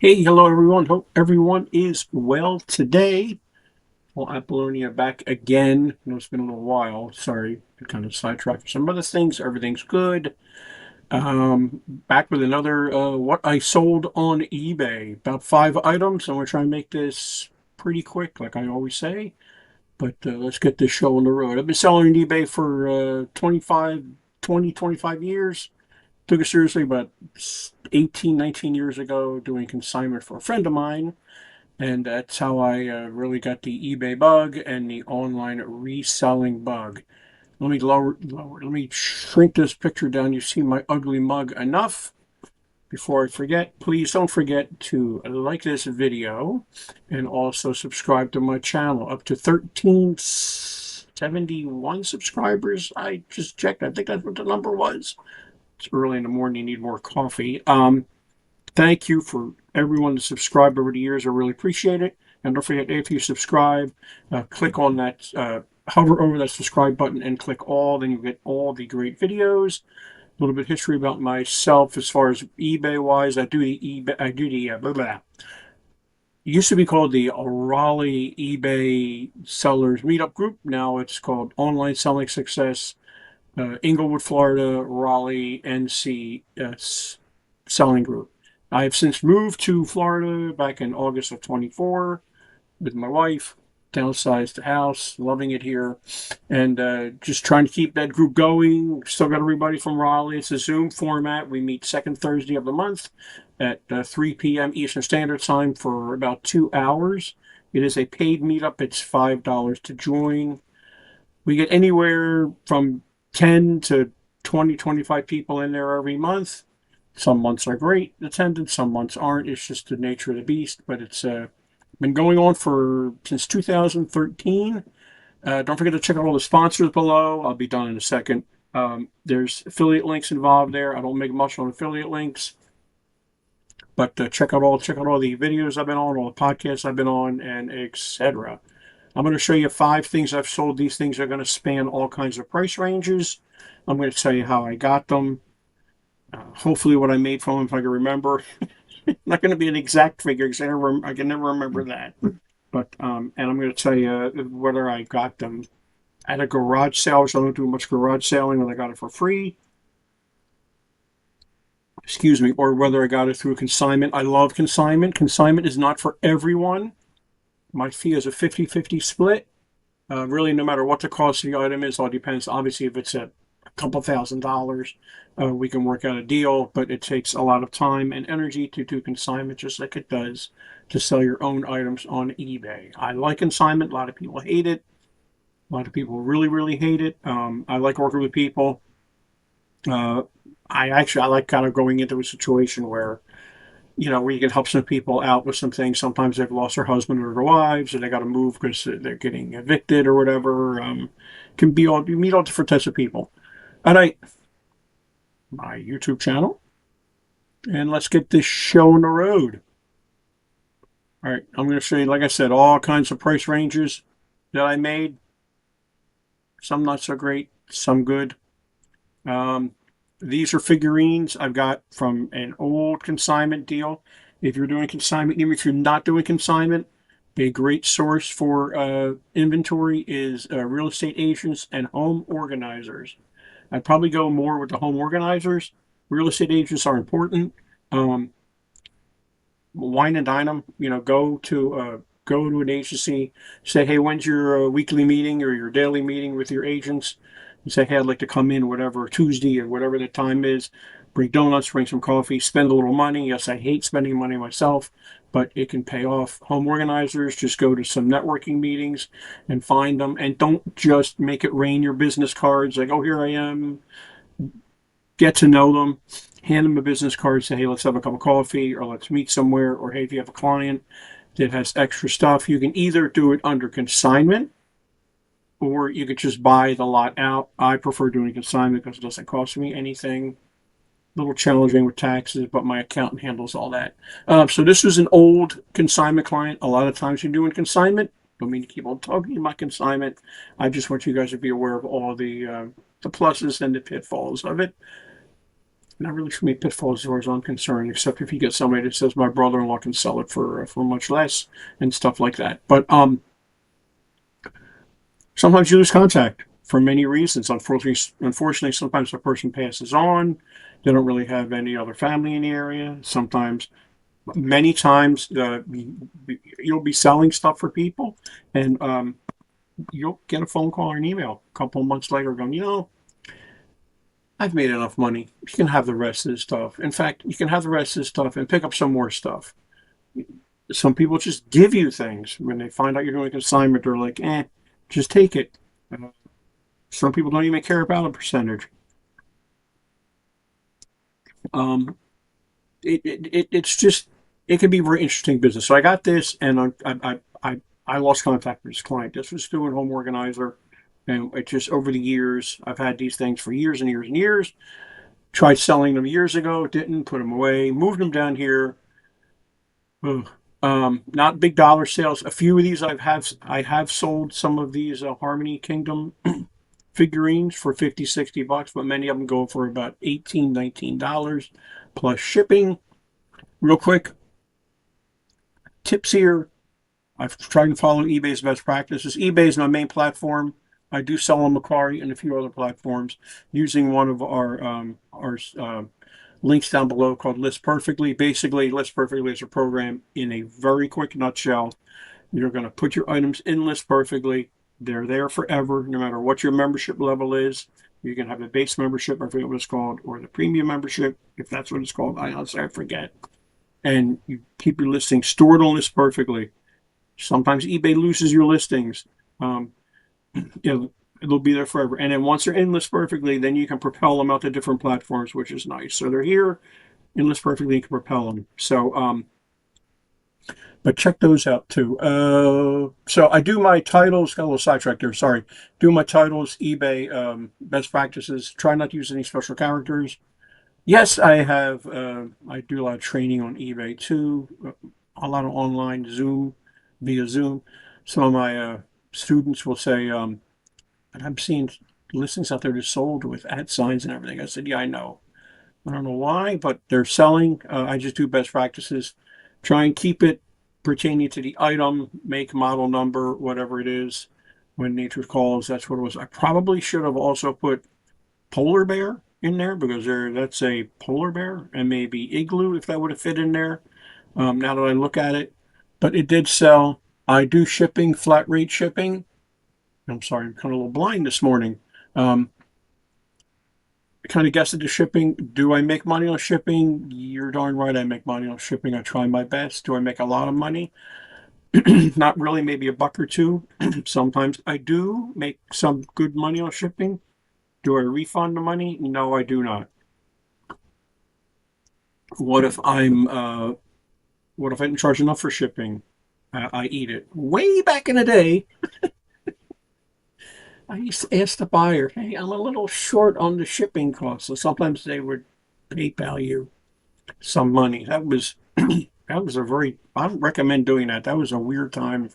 Hey, hello everyone. Hope everyone is well today. Well, Apollonia back again. I know it's been a little while. Sorry, I kind of sidetracked for some other things. Everything's good. Back with another what I sold on eBay. About 5 items. I'm gonna try and make this pretty quick, like I always say. But let's get this show on the road. I've been selling on eBay for 25 years. Took it seriously about 18, 19 years ago doing consignment for a friend of mine. And that's how I really got the eBay bug and the online reselling bug. Let me let me shrink this picture down. You see my ugly mug enough. Before I forget, please don't forget to like this video and also subscribe to my channel. Up to 1371 subscribers. I just checked. I think that's what the number was. It's early in the morning. You need more coffee. Thank you for everyone that subscribed over the years. I really appreciate it. And don't forget, if you subscribe, click on that, hover over that subscribe button and click all. Then you get all the great videos. A little bit of history about myself as far as eBay wise. I do the eBay. I do the blah, blah. It used to be called the Raleigh eBay Sellers Meetup Group. Now it's called Online Selling Success, Inglewood, Florida, Raleigh, NC Selling Group. I have since moved to Florida back in August of 24 with my wife, downsized the house, loving it here, and just trying to keep that group going. Still got everybody from Raleigh. It's a Zoom format. We meet second Thursday of the month at 3 p.m. Eastern Standard Time for about 2 hours. It is a paid meetup. It's $5 to join. We get anywhere from 10 to 20, 25 people in there every month. Some months are great attendance, some months aren't. It's just the nature of the beast, but it's been going on since 2013. Don't forget to check out all the sponsors below. I'll be done in a second. There's affiliate links involved there. I don't make much on affiliate links, but check out all the videos I've been on, all the podcasts I've been on, and etc. I'm going to show you 5 things I've sold. These things are going to span all kinds of price ranges. I'm going to tell you how I got them. Hopefully what I made from them, if I can remember. Not going to be an exact figure because I can never remember that. But and I'm going to tell you whether I got them at a garage sale, which I don't do much garage selling, whether I got it for free, excuse me, or whether I got it through consignment. I love consignment. Consignment is not for everyone. My fee is a 50-50 split. Really, no matter what the cost of the item is, all depends. Obviously, if it's a couple $1,000s, we can work out a deal, but it takes a lot of time and energy to do consignment, just like it does to sell your own items on eBay. I like consignment. A lot of people hate it. A lot of people really, really hate it. I like working with people. Uh, I like kind of going into a situation where where you can help some people out with some things. Sometimes they've lost their husband or their wives, or they got to move because they're getting evicted or whatever. You meet all different types of people. All right, my YouTube channel, and let's get this show on the road. All right, I'm going to show you, like I said, all kinds of price ranges that I made. Some not so great, some good. These are figurines I've got from an old consignment deal. If you're doing consignment, even if you're not doing consignment, a great source for inventory is real estate agents and home organizers. I'd probably go more with the home organizers. Real estate agents are important. Wine and dine them. Go to an agency. Say, hey, when's your weekly meeting or your daily meeting with your agents? And say, hey, I'd like to come in whatever Tuesday or whatever the time is. Bring donuts, bring some coffee, spend a little money. Yes, I hate spending money myself, but it can pay off. Home organizers, just go to some networking meetings and find them. And don't just make it rain your business cards like, oh, here I am. Get to know them. Hand them a business card. Say, hey, let's have a cup of coffee, or let's meet somewhere. Or, hey, if you have a client that has extra stuff, you can either do it under consignment, or you could just buy the lot out. I prefer doing consignment because it doesn't cost me anything. A little challenging with taxes, but my accountant handles all that. So this was an old consignment client. A lot of times you're doing consignment. Don't mean to keep on talking about consignment. I just want you guys to be aware of all the pluses and the pitfalls of it. not really too many pitfalls as far as I'm concerned, except if you get somebody that says my brother-in-law can sell it for much less and stuff like that. But sometimes you lose contact for many reasons. Unfortunately, sometimes the person passes on. They don't really have any other family in the area. Sometimes, many times, you'll be selling stuff for people, and you'll get a phone call or an email a couple of months later going, I've made enough money. You can have the rest of this stuff. In fact, you can have the rest of this stuff and pick up some more stuff. Some people just give you things when they find out you're doing a consignment. They're like, just take it. Some people don't even care about a percentage. It's just, it can be a very interesting business. So I got this, and I lost contact with this client. This was doing home organizer, and it just, over the years, I've had these things for years and years and years. Tried selling them years ago, didn't, put them away, moved them down here. Ugh. Not big dollar sales. A few of these I have sold some of these Harmony Kingdom figurines for 50, $60, but many of them go for about $18, $19 plus shipping. Real quick, tips here. I've tried to follow eBay's best practices. eBay is my main platform. I do sell on Macquarie and a few other platforms using one of our links down below called List Perfectly. Basically, List Perfectly is a program in a very quick nutshell. You're going to put your items in List Perfectly. They're there forever, no matter what your membership level is. You can have the base membership, I forget what it's called, or the premium membership, if that's what it's called. I forget. And you keep your listings stored on List Perfectly. Sometimes eBay loses your listings. It'll be there forever. And then once they're in List Perfectly, then you can propel them out to different platforms, which is nice. So they're here in List Perfectly, you can propel them. So, but check those out too. So I do my titles, got a little sidetracked there, sorry. Do my titles, eBay, best practices, try not to use any special characters. Yes, I do a lot of training on eBay too, a lot of online via Zoom. Some of my students will say, and I'm seeing listings out there just sold with @ signs and everything. I said, yeah, I know. I don't know why, but they're selling. I just do best practices. Try and keep it pertaining to the item, make, model number, whatever it is. When nature calls, that's what it was. I probably should have also put polar bear in there, because that's a polar bear, and maybe igloo if that would have fit in there. Now that I look at it, but it did sell. I do shipping, flat rate shipping. I'm sorry, I'm kind of a little blind this morning. Kind of guessed at the shipping. Do I make money on shipping? You're darn right I make money on shipping. I try my best. Do I make a lot of money? Not really, maybe a buck or two. Sometimes I do make some good money on shipping. Do I refund the money? No, I do not. What if I didn't charge enough for shipping? I eat it. Way back in the day, I used to ask the buyer, hey, I'm a little short on the shipping cost. So sometimes they would PayPal you some money. That was I don't recommend doing that. That was a weird time,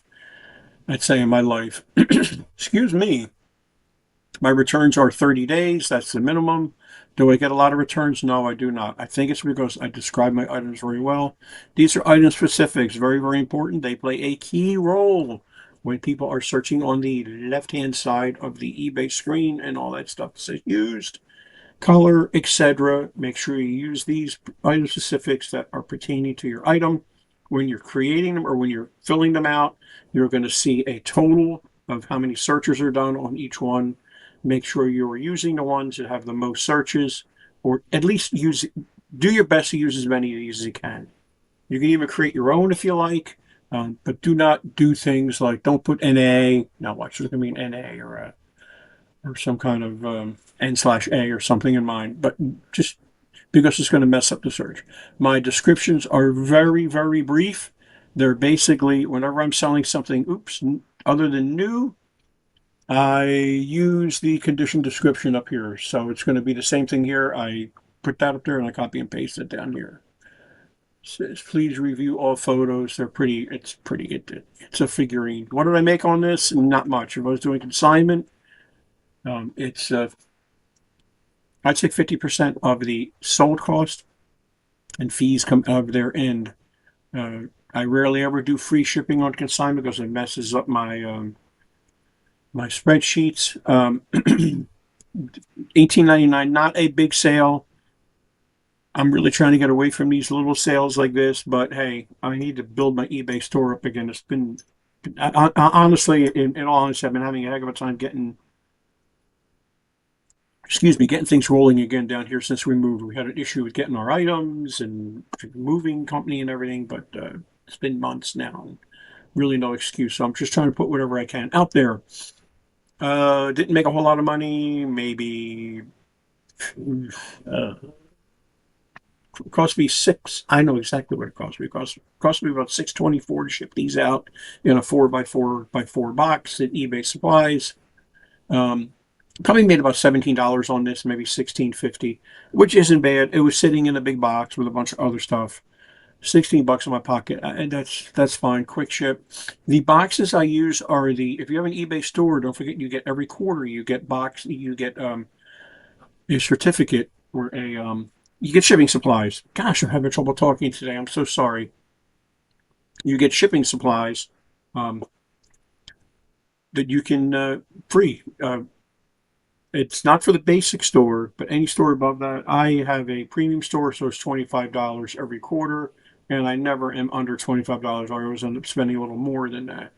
I'd say, in my life. Excuse me. My returns are 30 days. That's the minimum. Do I get a lot of returns? No, I do not. I think it's because I describe my items very well. These are item specifics, very, very important. They play a key role when people are searching on the left-hand side of the eBay screen and all that stuff. It says used, color, etc. Make sure you use these item specifics that are pertaining to your item. When you're creating them or when you're filling them out, you're going to see a total of how many searches are done on each one. Make sure you're using the ones that have the most searches, or at least do your best to use as many of these as you can. You can even create your own if you like, but do not do things like, don't put NA. Now watch, there's going to be an NA or some kind of N/A or something in mind, but just because it's going to mess up the search. My descriptions are very, very brief. They're basically, whenever I'm selling something, other than new, I use the condition description up here. So it's going to be the same thing here. I put that up there and I copy and paste it down here. It says, please review all photos. It's pretty good. It's a figurine. What did I make on this? Not much. If I was doing consignment, I I'd say 50% of the sold cost and fees come out of their end. I rarely ever do free shipping on consignment because it messes up my spreadsheets. $18.99, not a big sale. I'm really trying to get away from these little sales like this, but hey, I need to build my eBay store up again. It's been, honestly, in all honesty, I've been having a heck of a time getting things rolling again down here since we moved. We had an issue with getting our items and moving company and everything, but it's been months now. Really no excuse. So I'm just trying to put whatever I can out there. Didn't make a whole lot of money. Maybe it cost me six. I know exactly what it cost me. It cost me about $6.24 to ship these out in a 4x4x4 box at eBay Supplies. Probably made about $17 on this, maybe $16.50, which isn't bad. It was sitting in a big box with a bunch of other stuff. $16 in my pocket, and that's fine. Quick ship. The boxes I use are if you have an eBay store, don't forget you get every quarter you get a certificate or you get shipping supplies. Gosh, I'm having trouble talking today. I'm so sorry. You get shipping supplies that you can free. It's not for the basic store, but any store above that. I have a premium store, so it's $25 every quarter, and I never am under $25. I always end up spending a little more than that.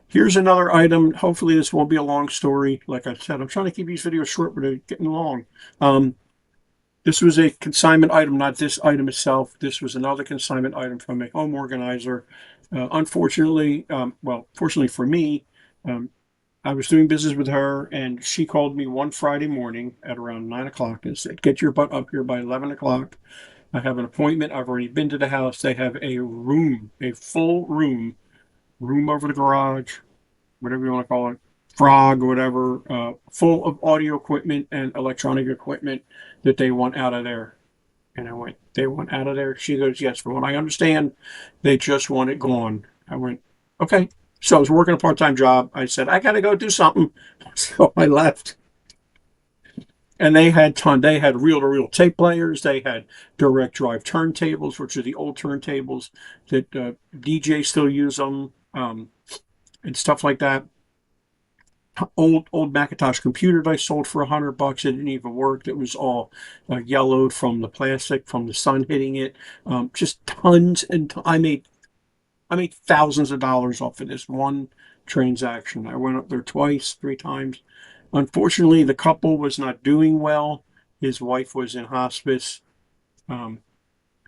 Here's another item. Hopefully this won't be a long story. Like I said, I'm trying to keep these videos short, but they're getting long. This was a consignment item, not this item itself. This was another consignment item from a home organizer. Unfortunately, fortunately for me, I was doing business with her, and she called me one Friday morning at around 9 o'clock and said, get your butt up here by 11 o'clock. I have an appointment. I've already been to the house. They have a full room over the garage, whatever you want to call it, frog or whatever, full of audio equipment and electronic equipment that they want out of there. And I went, they want out of there? She goes, yes, from what I understand, they just want it gone. I went, okay. So I was working a part-time job. I said, I got to go do something. So I left. And they had reel-to-reel tape players. They had direct drive turntables, which are the old turntables that DJs still use them, and stuff like that. Old Macintosh computer that I sold for $100. It didn't even work. It was all yellowed from the plastic, from the sun hitting it. Just tons, and I made thousands of dollars off of this one transaction. I went up there twice, 3 times. Unfortunately, the couple was not doing well. His wife was in hospice, and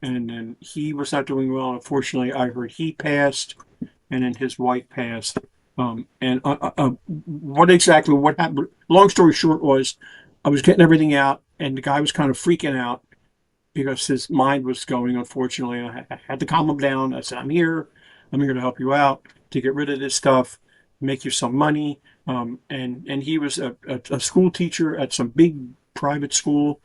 then he was not doing well. Unfortunately, I heard he passed, and then his wife passed. What happened? Long story short was, I was getting everything out, and the guy was kind of freaking out because his mind was going. Unfortunately, I had to calm him down. I said, I'm here to help you out, to get rid of this stuff, make you some money. And he was a school teacher at some big private school,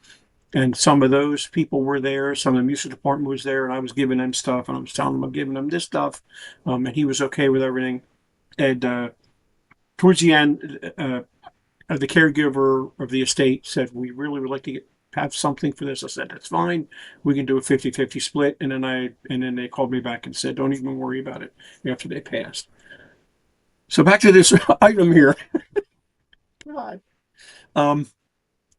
and some of those people were there. Some of the music department was there, and I was giving them stuff, and I was telling them I'm giving them this stuff, and he was okay with everything. And towards the end, the caregiver of the estate said, we really would like to have something for this. I said, that's fine. We can do a 50-50 split. And then they called me back and said, don't even worry about it after they passed. So back to this item here. God.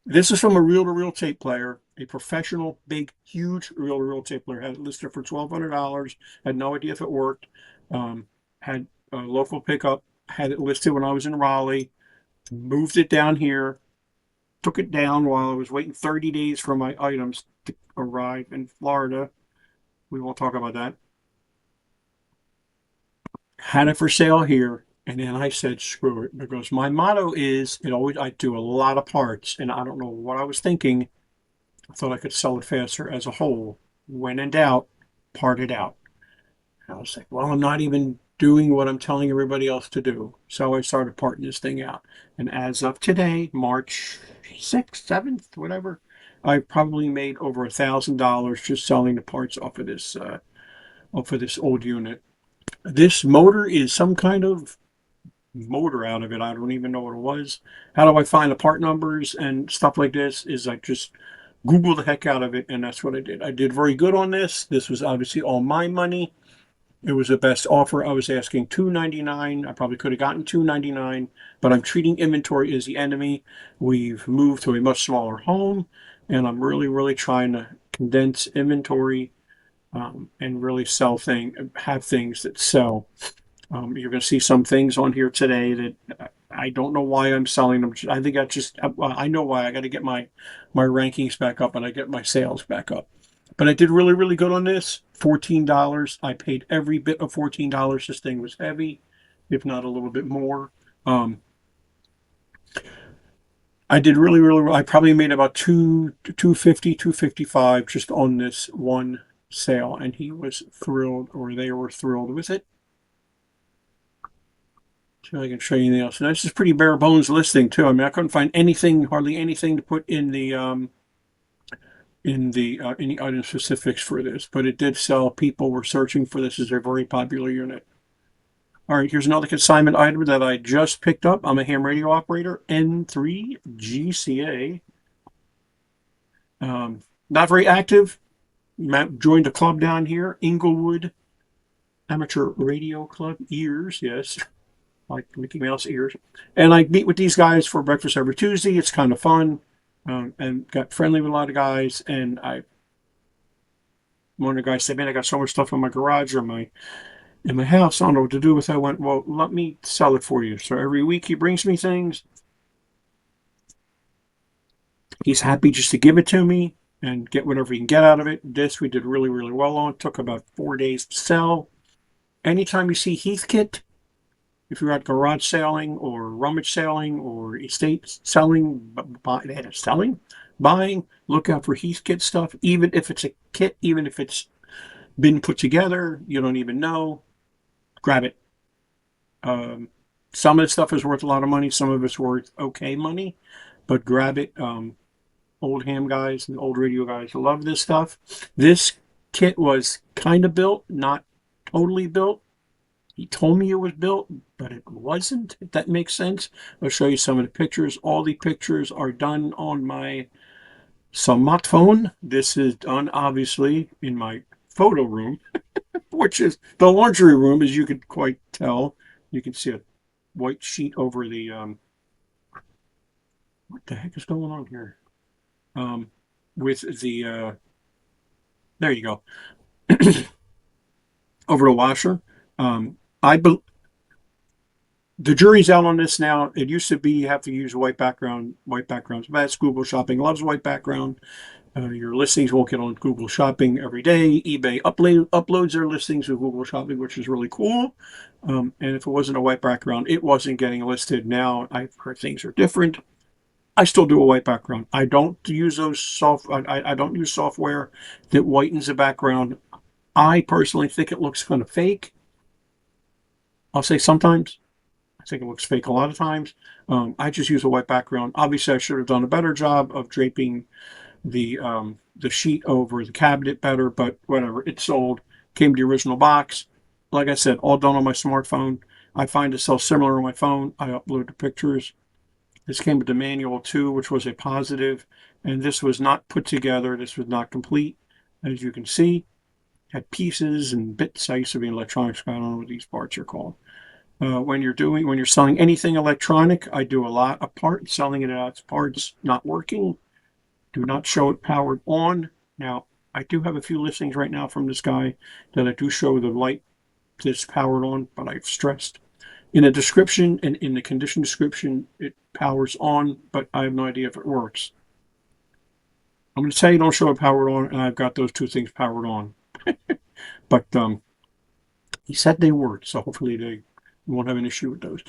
This is from a reel-to-reel tape player, a professional, big, huge reel-to-reel tape player. Had it listed for $1,200. Had no idea if it worked. Had a local pickup. Had it listed when I was in Raleigh. Moved it down here. Took it down while I was waiting 30 days for my items to arrive in Florida. We won't talk about that. Had it for sale here, and then I said, screw it, because my motto is, I do a lot of parts, and I don't know what I was thinking. I thought I could sell it faster as a whole. When in doubt, part it out. And I was like, well, I'm not even doing what I'm telling everybody else to do. So I started parting this thing out. And as of today, March 6th, 7th, whatever, I probably made over $1,000 just selling the parts off of this old unit. This motor is some kind of motor out of it. I don't even know what it was. How do I find the part numbers and stuff like this? Is I just Google the heck out of it, and that's what I did. I did very good on this. This was obviously all my money. It was the best offer. I was asking $2.99. I probably could have gotten $2.99, but I'm treating inventory as the enemy. We've moved to a much smaller home, and I'm really, really trying to condense inventory, and really have things that sell. You're going to see some things on here today that I don't know why I'm selling them. I think I know why. I got to get my rankings back up and I get my sales back up. But I did really, really good on this. $14. I paid every bit of $14. This thing was heavy, if not a little bit more. I did really, really well. I probably made about 250, 255 just on this one sale, and he was thrilled, or they were thrilled with it. See if I can show you anything else. And this is pretty bare bones listing too. I mean, I couldn't find anything, hardly anything to put in the any item specifics for this, but it did sell. People were searching for this as a very popular unit. All right, here's another consignment item that I just picked up. I'm a ham radio operator, N3 GCA. Not very active. Joined a club down here, Inglewood Amateur Radio Club. Ears, yes, like Mickey Mouse ears. And I meet with these guys for breakfast every Tuesday. It's kind of fun, and got friendly with a lot of guys. And one of the guys said, "Man, I got so much stuff in my garage or in my house. I don't know what to do with it." I went, "Well, let me sell it for you." So every week he brings me things. He's happy just to give it to me and get whatever he can get out of it. This we did really, really well on. It took about 4 days to sell. Anytime you see Heathkit, if you're at garage selling or rummage selling or estate selling, buying, look out for Heathkit stuff. Even if it's a kit, even if it's been put together, you don't even know, grab it. Some of the stuff is worth a lot of money. Some of it's worth okay money, but grab it. Old ham guys and old radio guys love this stuff. This kit was kind of built, not totally built. He told me it was built, but it wasn't, if that makes sense. I'll show you some of the pictures. All the pictures are done on my smartphone. This is done, obviously, in my photo room, which is the laundry room, as you could quite tell. You can see a white sheet over the... what the heck is going on here? With the... there you go. Over the washer. The jury's out on this now. It used to be you have to use white backgrounds. That's Google Shopping loves white background. Your listings won't get on Google Shopping every day. eBay uploads their listings to Google Shopping, which is really cool. And if it wasn't a white background, it wasn't getting listed. Now I've heard things are different. I still do a white background. I don't use I don't use software that whitens the background. I personally think it looks kind of fake. I'll say sometimes. I think it looks fake a lot of times. I just use a white background. Obviously, I should have done a better job of draping the sheet over the cabinet better, but whatever. It sold. Came to the original box. Like I said, all done on my smartphone. I find it sells similar on my phone. I upload the pictures. This came with the manual too, which was a positive, and this was not put together. This was not complete, as you can see. Had pieces and bits. I used to be an electronics guy. I don't know what these parts are called. When you're selling anything electronic, I do a lot of parts, selling it out as parts not working. Do not show it powered on. Now, I do have a few listings right now from this guy that I do show the light that's powered on, but I've stressed in the description and in the condition description, it powers on, but I have no idea if it works. I'm going to tell you don't show it powered on, and I've got those two things powered on. But he said they worked, so hopefully they won't have an issue with those.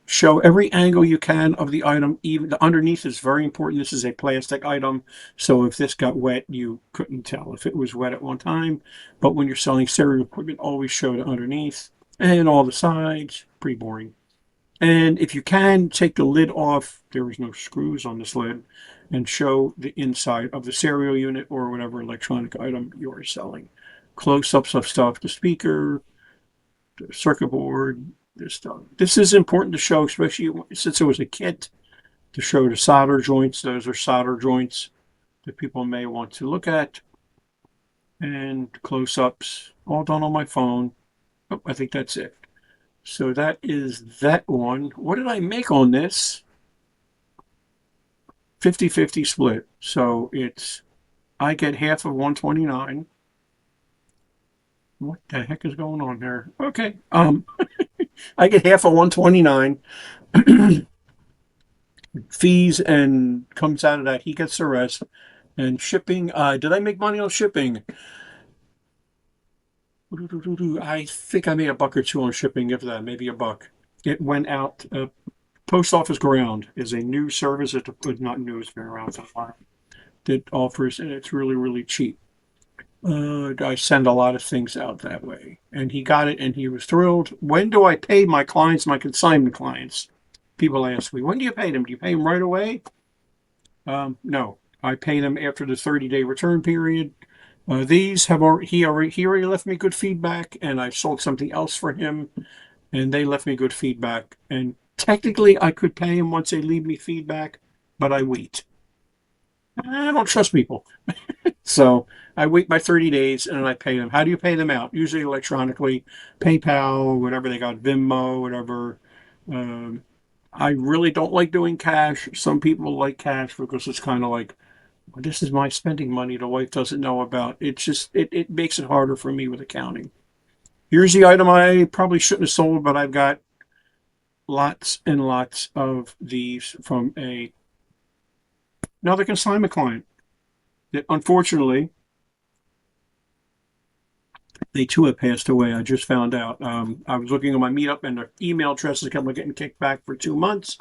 Show every angle you can of the item. Even the underneath is very important. This is a plastic item, so if this got wet, you couldn't tell if it was wet at one time. But when you're selling stereo equipment, always show the underneath and all the sides. Pretty boring. And if you can, take the lid off. There is no screws on this lid, and show the inside of the stereo unit or whatever electronic item you are selling. Close-ups of stuff, the speaker, the circuit board, this stuff. This is important to show, especially since it was a kit, to show the solder joints. Those are solder joints that people may want to look at. And close-ups, all done on my phone. Oh, I think that's it. So that is that one. What did I make on this? 50-50 split. So I get half of 129. What the heck is going on there? Okay. I get half of 129. Fees, and comes out of that. He gets the rest. And shipping. Did I make money on shipping? I think I made $1 or $2 on shipping, if that, maybe $1. It went out. Post Office Ground is a new service. It's not new, it's been around for a while. That offers, and it's really, really cheap. I send a lot of things out that way. And he got it, and he was thrilled. When do I pay my clients, my consignment clients? People ask me, when do you pay them? Do you pay them right away? No. I pay them after the 30-day return period. These have he already left me good feedback, and I sold something else for him, and they left me good feedback. And technically, I could pay him once they leave me feedback, but I wait. I don't trust people. So I wait my 30 days and I pay them. How do you pay them out? Usually electronically, PayPal, whatever they got, Venmo, whatever. I really don't like doing cash. Some people like cash because it's kind of like, well, this is my spending money the wife doesn't know about. It's just, it makes it harder for me with accounting. Here's the item I probably shouldn't have sold, but I've got lots and lots of these from another consignment client that unfortunately they too have passed away. I just found out. I was looking at my Meetup and their email addresses kept getting kicked back for 2 months.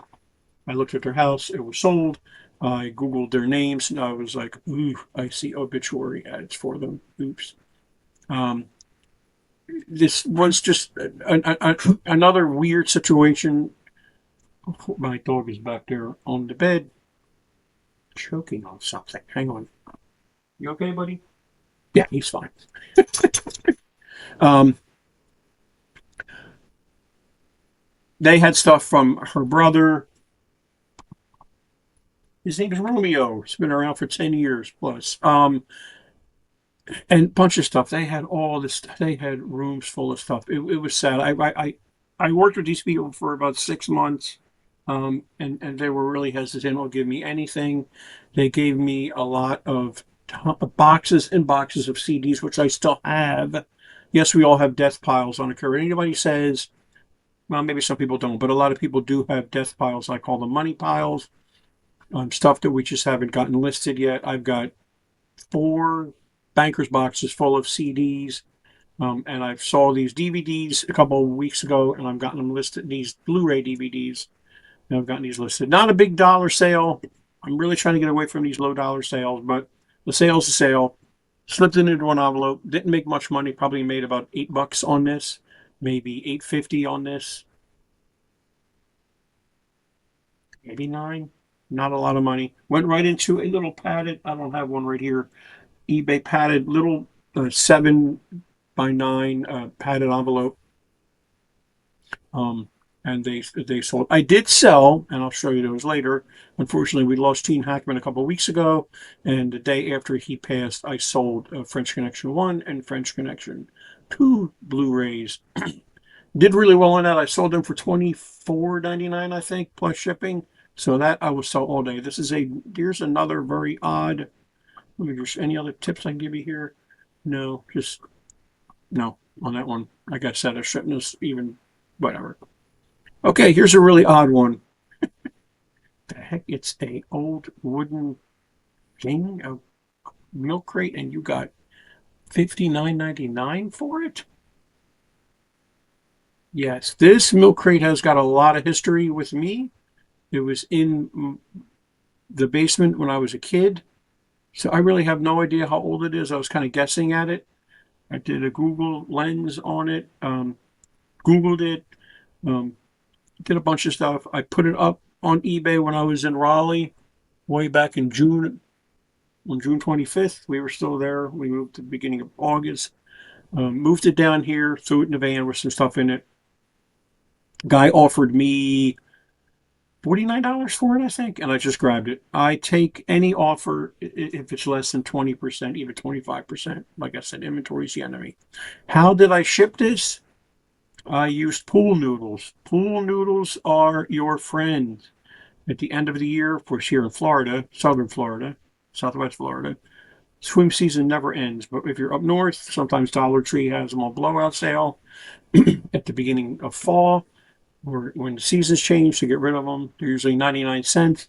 I looked at their house. It was sold. I Googled their names and I was like, ooh, I see obituary ads for them. Oops. This was just another weird situation. My dog is back there on the bed choking on something. Hang on. You okay, buddy? Yeah, he's fine. They had stuff from her brother. His name is Romeo. He's been around for 10 years plus. And a bunch of stuff. They had all this. They had rooms full of stuff. It was sad. I worked with these people for about 6 months, and they were really hesitant to give me anything. They gave me a lot of boxes and boxes of CDs, which I still have. Yes, we all have death piles on a cover. Anybody says, well, maybe some people don't, but a lot of people do have death piles. I call them money piles. Stuff that we just haven't gotten listed yet. I've got 4 banker's boxes full of CDs, and I saw these DVDs a couple of weeks ago, and I've gotten them listed. These Blu-ray DVDs, and I've gotten these listed. Not a big dollar sale. I'm really trying to get away from these low dollar sales, but the sale's a sale. Slipped it into an envelope. Didn't make much money. Probably made about $8 on this, maybe $8.50 on this, maybe 9. Not a lot of money. Went right into a little padded. I don't have one right here. eBay padded little 7x9 padded envelope. And they sold. I did sell, and I'll show you those later. Unfortunately, we lost Gene Hackman a couple of weeks ago, and the day after he passed, I sold French Connection 1 and French Connection 2 Blu-rays. Did really well on that. I sold them for $24.99, I think, plus shipping. So that I will sell all day. Here's another very odd. Any other tips I can give you here? No, just no on that one. Like I said, I shouldn't have even, whatever. Okay, here's a really odd one. The heck, it's a old wooden thing, a milk crate, and you got $59.99 for it? Yes, this milk crate has got a lot of history with me. It was in the basement when I was a kid. So I really have no idea how old it is. I was kind of guessing at it. I did a Google lens on it, Googled it, did a bunch of stuff. I put it up on eBay when I was in Raleigh way back in June. On June 25th, we were still there. We moved to the beginning of August. Moved it down here, threw it in the van with some stuff in it. Guy offered me $49 for it, I think, and I just grabbed it. I take any offer if it's less than 20%, even 25%. Like I said, inventory's the enemy. How did I ship this? I used pool noodles. Pool noodles are your friend. At the end of the year, of course, here in Florida, southern Florida, southwest Florida, swim season never ends. But if you're up north, sometimes Dollar Tree has them on blowout sale at the beginning of fall, or when the seasons change to get rid of them. They're usually 99 cents.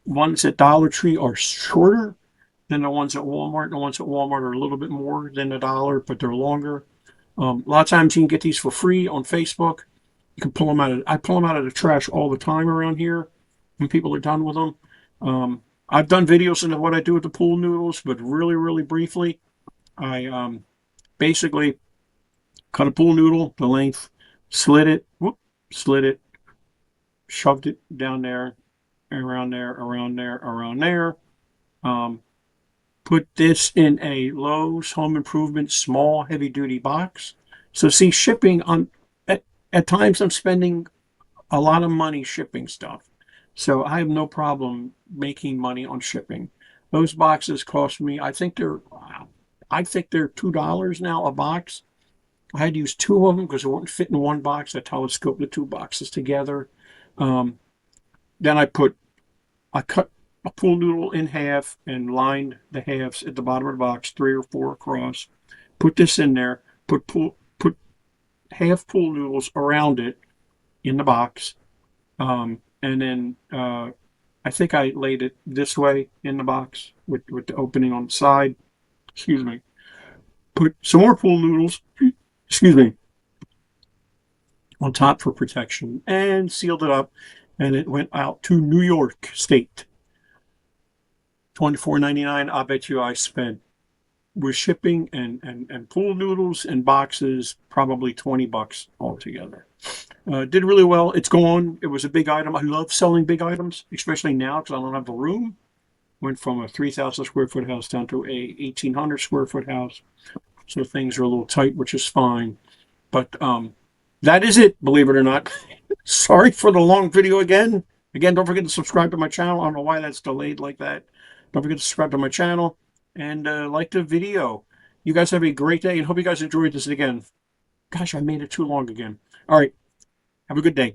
Ones at Dollar Tree are shorter than the ones at Walmart. The ones at Walmart are a little bit more than $1, but they're longer. A lot of times you can get these for free on Facebook. You can pull them out of, I pull them out of the trash all the time around here when people are done with them. I've done videos into what I do with the pool noodles, but really, really briefly, I basically cut a pool noodle, the length, slid it, shoved it down there, around there, around there, around there. Um, Put this in a Lowe's Home Improvement small heavy duty box. So see, shipping on at times I'm spending a lot of money shipping stuff. So I have no problem making money on shipping. Those boxes cost me, I think they're $2 now a box. I had to use two of them because it wouldn't fit in one box. I telescoped the two boxes together. Um, then I cut a pool noodle in half and lined the halves at the bottom of the box, 3 or 4 across. Put this in there. Put half pool noodles around it in the box. And then I think I laid it this way in the box with the opening on the side. Excuse me. Put some more pool noodles, excuse me, on top for protection and sealed it up. And it went out to New York State. $24.99. I bet you I spent with shipping and pool noodles and boxes, probably $20 altogether. Did really well. It's gone. It was a big item. I love selling big items, especially now because I don't have the room. Went from a 3,000 square foot house down to a 1,800 square foot house. So things are a little tight, which is fine. But that is it, believe it or not. Sorry for the long video again. Again, don't forget to subscribe to my channel. I don't know why that's delayed like that. Don't forget to subscribe to my channel and like the video. You guys have a great day and hope you guys enjoyed this again. Gosh, I made it too long again. All right. Have a good day.